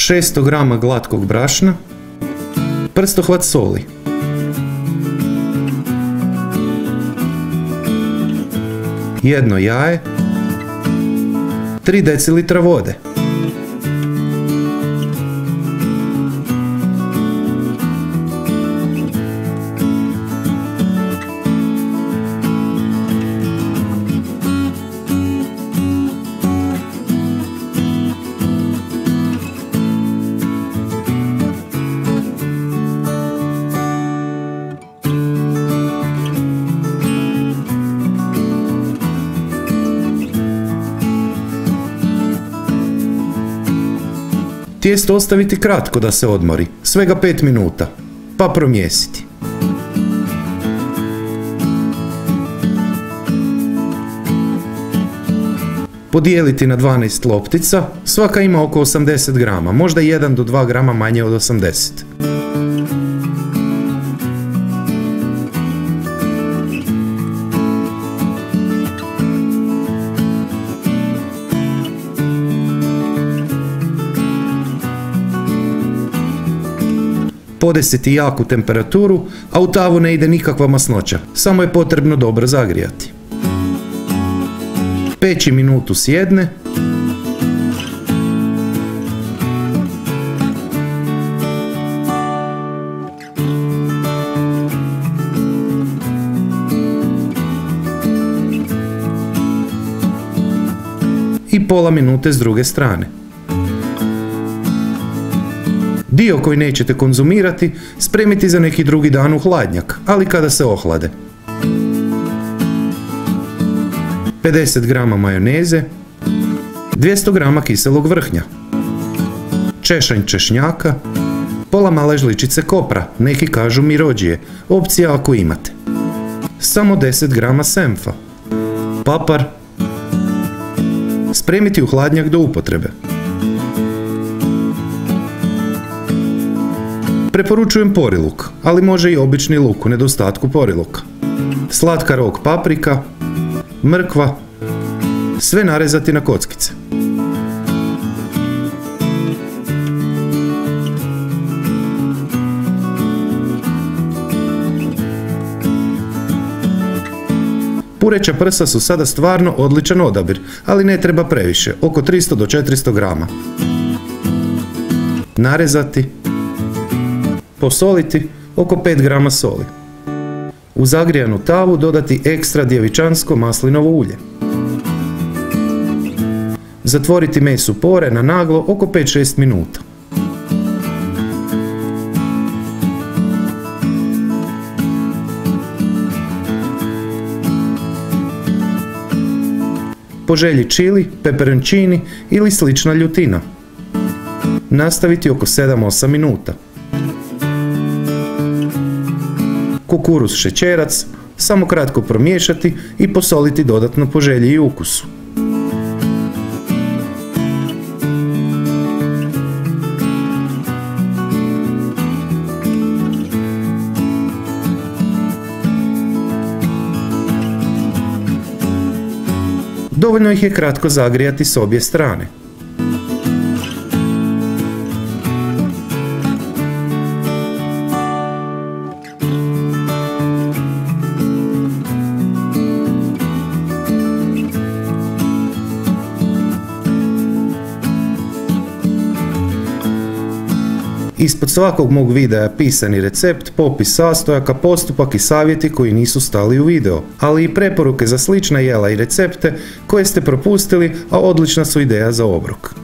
600 g glatkog brašna, prstohvat soli, jedno jaje, 3 decilitra vode, tijesto ostaviti kratko da se odmori, svega 5 minuta, pa promjesiti. Podijeliti na 12 loptica, svaka ima oko 80 grama, možda 1 do 2 grama manje od 80. Podesiti jaku temperaturu, a u tavu ne ide nikakva masnoća, samo je potrebno dobro zagrijati. Peći minutu s jedne, i pola minute s druge strane. Dio koji nećete konzumirati spremiti za neki drugi dan u hladnjak, ali kada se ohlade. 50 g majoneze, 200 g kiselog vrhnja, češanj češnjaka, pola male žličice kopra, neki kažu mirođije, opcija ako imate. Samo 10 g senfa, papar, spremiti u hladnjak do upotrebe. Preporučujem poriluk, ali može i obični luk u nedostatku poriluka. Slatka rok paprika, mrkva, sve narezati na kockice. Pureća prsa su sada stvarno odličan odabir, ali ne treba previše, oko 300 do 400 grama. Narezati, posoliti, oko 5 grama soli. U zagrijanu tavu dodati ekstra djevičansko maslinovo ulje. Zatvoriti mesu pore na naglo oko 5-6 minuta. Po želji čili, peperoncini ili slična ljutina. Nastaviti oko 7-8 minuta. Kukuruz šećerac, samo kratko promiješati i posoliti dodatno po želji i ukusu. Dovoljno ih je kratko zagrijati s obje strane. Ispod svakog mog videa je pisani recept, popis sastojaka, postupak i savjeti koji nisu stali u video, ali i preporuke za slična jela i recepte koje ste propustili, a odlična su ideja za obrok.